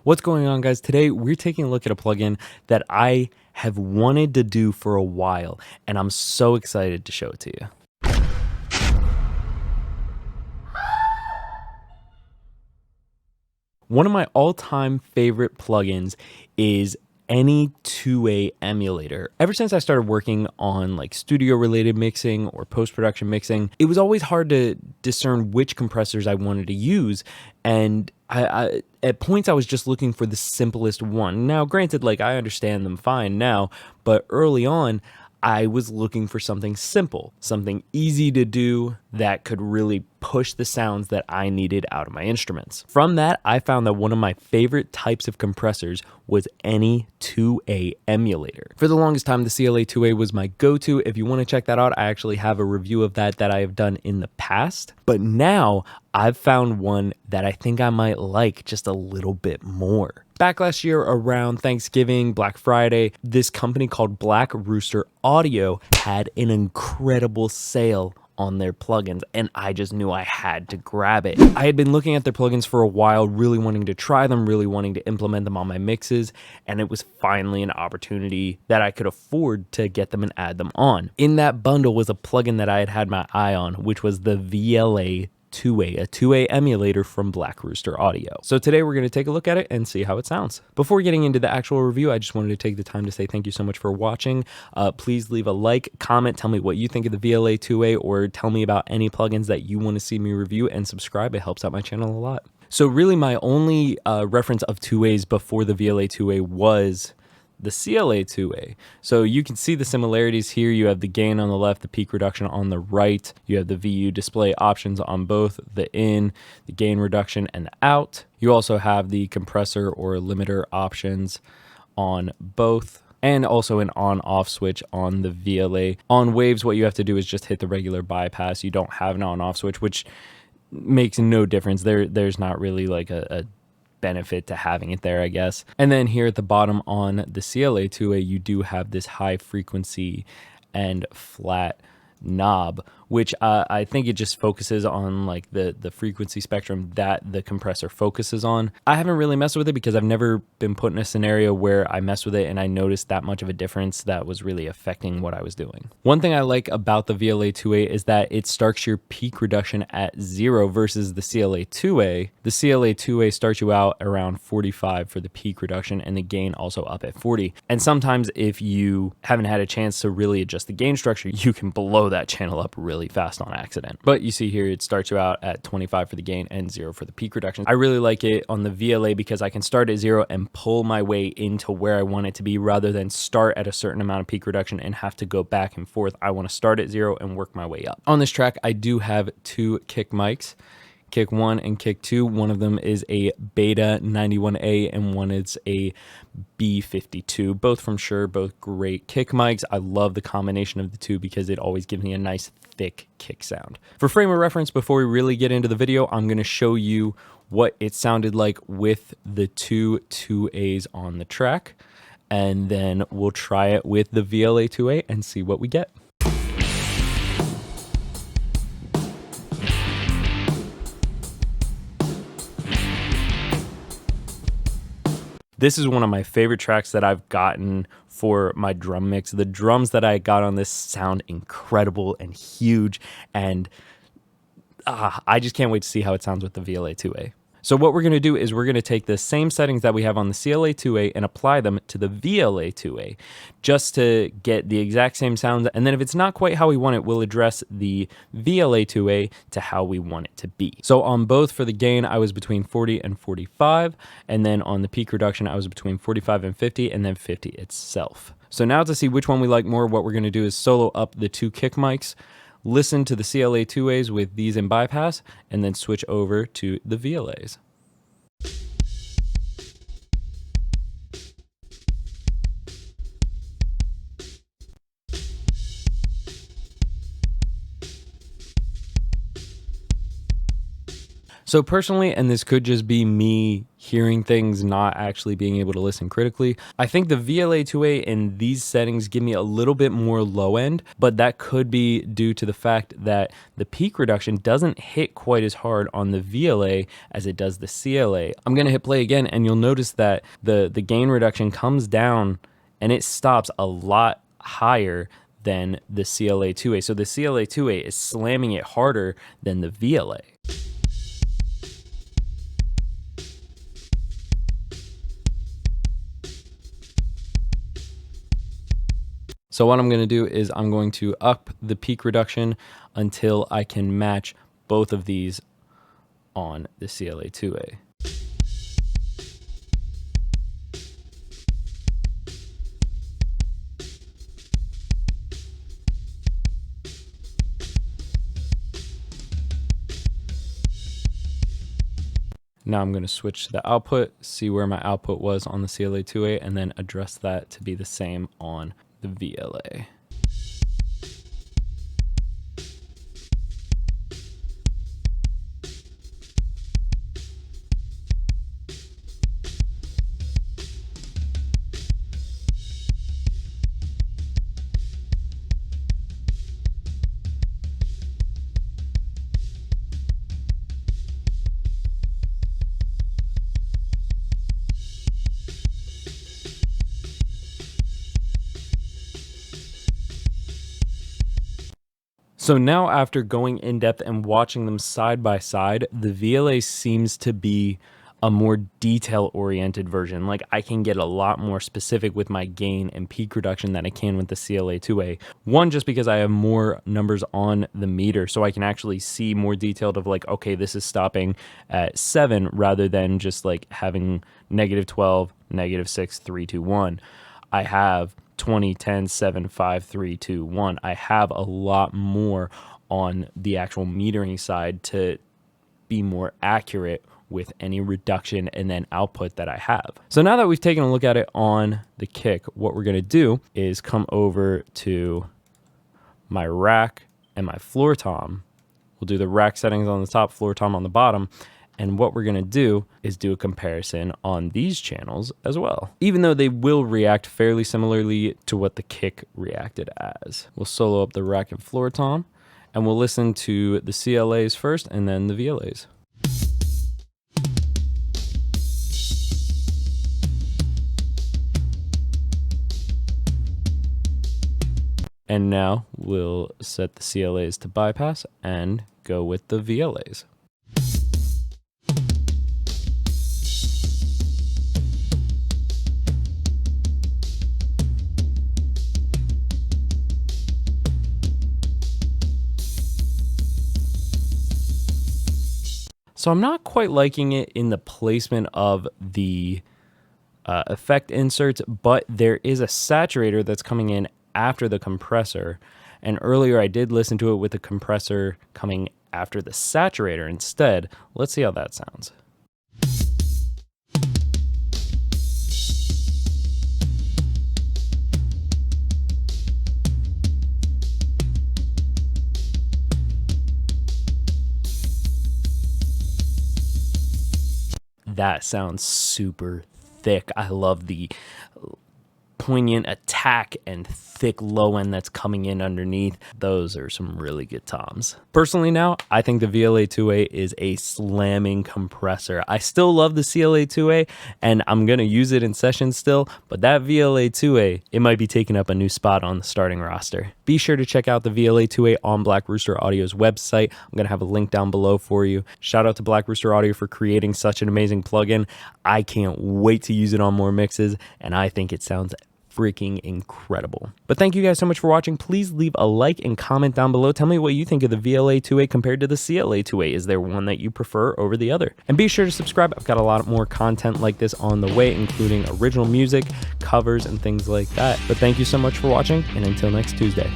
What's going on, guys? Today we're taking a look at a plugin that I have wanted to do for a while, and I'm so excited to show it to you. One of my all-time favorite plugins is any 2A emulator. Ever since I started working on like studio related mixing or post-production mixing, it was always hard to discern which compressors I wanted to use, and I at points I was just looking for the simplest one. Now granted, like, I understand them fine now, but early on I was looking for something simple, something easy to do that could really push the sounds that I needed out of my instruments. From that, I found that one of my favorite types of compressors was any 2A emulator. For the longest time, the CLA 2A was my go-to. If you want to check that out, I actually have a review of that I have done in the past. But now I've found one that I think I might like just a little bit more. Back last year around Thanksgiving, Black Friday, this company called Black Rooster Audio had an incredible sale on their plugins, and I just knew I had to grab it. I had been looking at their plugins for a while, really wanting to try them, really wanting to implement them on my mixes, and it was finally an opportunity that I could afford to get them and add them on. In that bundle was a plugin that I had my eye on, which was the VLA 2A, a 2A emulator from Black Rooster Audio. So today we're going to take a look at it and see how it sounds. Before getting into the actual review, I just wanted to take the time to say thank you so much for watching. Please leave a like, comment, tell me what you think of the VLA 2A, or tell me about any plugins that you want to see me review, and subscribe. It helps out my channel a lot. So really my only reference of 2As before the VLA 2A was the CLA 2A. So you can see the similarities here. You have the gain on the left, the peak reduction on the right. You have the VU display options on both the in, the gain reduction, and the out. You also have the compressor or limiter options on both, and also an on-off switch on the VLA. On waves, what you have to do is just hit the regular bypass. You don't have an on-off switch, which makes no difference. There's not really like a benefit to having it there, I guess. And then here at the bottom on the CLA 2A, you do have this high frequency and flat knob, which I think it just focuses on like the frequency spectrum that the compressor focuses on. I haven't really messed with it because I've never been put in a scenario where I messed with it and I noticed that much of a difference that was really affecting what I was doing. One thing I like about the VLA 2A is that it starts your peak reduction at 0 versus the CLA 2A. The CLA 2A starts you out around 45 for the peak reduction, and the gain also up at 40. And sometimes if you haven't had a chance to really adjust the gain structure, you can blow that channel up really fast on accident. But you see here, it starts you out at 25 for the gain and 0 for the peak reduction. I really like it on the VLA because I can start at 0 and pull my way into where I want it to be, rather than start at a certain amount of peak reduction and have to go back and forth. I want to start at 0 and work my way up. On this track, I do have two kick mics, kick 1 and kick 2. One of them is a Beta 91A and one is a B52, both from Shure, both great kick mics. I love the combination of the two because it always gives me a nice thick kick sound. For frame of reference, before we really get into the video, I'm going to show you what it sounded like with the two 2As on the track, and then we'll try it with the VLA 2A and see what we get. This is one of my favorite tracks that I've gotten for my drum mix. The drums that I got on this sound incredible and huge, and I just can't wait to see how it sounds with the VLA 2A. So what we're going to do is we're going to take the same settings that we have on the CLA 2A and apply them to the VLA 2A just to get the exact same sounds. And then if it's not quite how we want it, we'll address the VLA 2A to how we want it to be. So on both, for the gain, I was between 40 and 45. And then on the peak reduction, I was between 45 and 50, and then 50 itself. So now to see which one we like more, what we're going to do is solo up the two kick mics, listen to the CLA 2As with these in bypass, and then switch over to the VLAs. So personally, and this could just be me hearing things, not actually being able to listen critically. I think the VLA 2A in these settings give me a little bit more low end, but that could be due to the fact that the peak reduction doesn't hit quite as hard on the VLA as it does the CLA. I'm gonna hit play again and you'll notice that the gain reduction comes down and it stops a lot higher than the CLA 2A. So the CLA 2A is slamming it harder than the VLA. So what I'm going to do is I'm going to up the peak reduction until I can match both of these on the CLA 2A. Now I'm going to switch to the output, see where my output was on the CLA 2A, and then adjust that to be the same on the VLA. So now after going in depth and watching them side by side, the VLA seems to be a more detail oriented version. Like I can get a lot more specific with my gain and peak reduction than I can with the CLA 2A. One, just because I have more numbers on the meter, so I can actually see more detailed of like, okay, this is stopping at 7 rather than just like having -12, -6, 3, 2, 1. I have 20, 10, 7, 5, 3, 2, 1. I have a lot more on the actual metering side to be more accurate with any reduction and then output that I have. So now that we've taken a look at it on the kick, what we're gonna do is come over to my rack and my floor tom. We'll do the rack settings on the top, floor tom on the bottom. And what we're gonna do is do a comparison on these channels as well, even though they will react fairly similarly to what the kick reacted as. We'll solo up the rack and floor tom, and we'll listen to the CLAs first and then the VLAs. And now we'll set the CLAs to bypass and go with the VLAs. So I'm not quite liking it in the placement of the effect inserts, but there is a saturator that's coming in after the compressor. And earlier I did listen to it with the compressor coming after the saturator instead. Let's see how that sounds. That sounds super thick. I love the poignant attack and thick low end that's coming in underneath. Those are some really good toms. Personally now, I think the VLA 2A is a slamming compressor. I still love the CLA 2A and I'm gonna use it in sessions still, but that VLA 2A, it might be taking up a new spot on the starting roster. Be sure to check out the VLA 2A on Black Rooster Audio's website. I'm gonna have a link down below for you. Shout out to Black Rooster Audio for creating such an amazing plugin. I can't wait to use it on more mixes, and I think it sounds freaking incredible. But thank you guys so much for watching. Please leave a like and comment down below. Tell me what you think of the VLA 2A compared to the CLA 2A. Is there one that you prefer over the other? And be sure to subscribe. I've got a lot more content like this on the way, including original music, covers, and things like that. But thank you so much for watching, and until next Tuesday.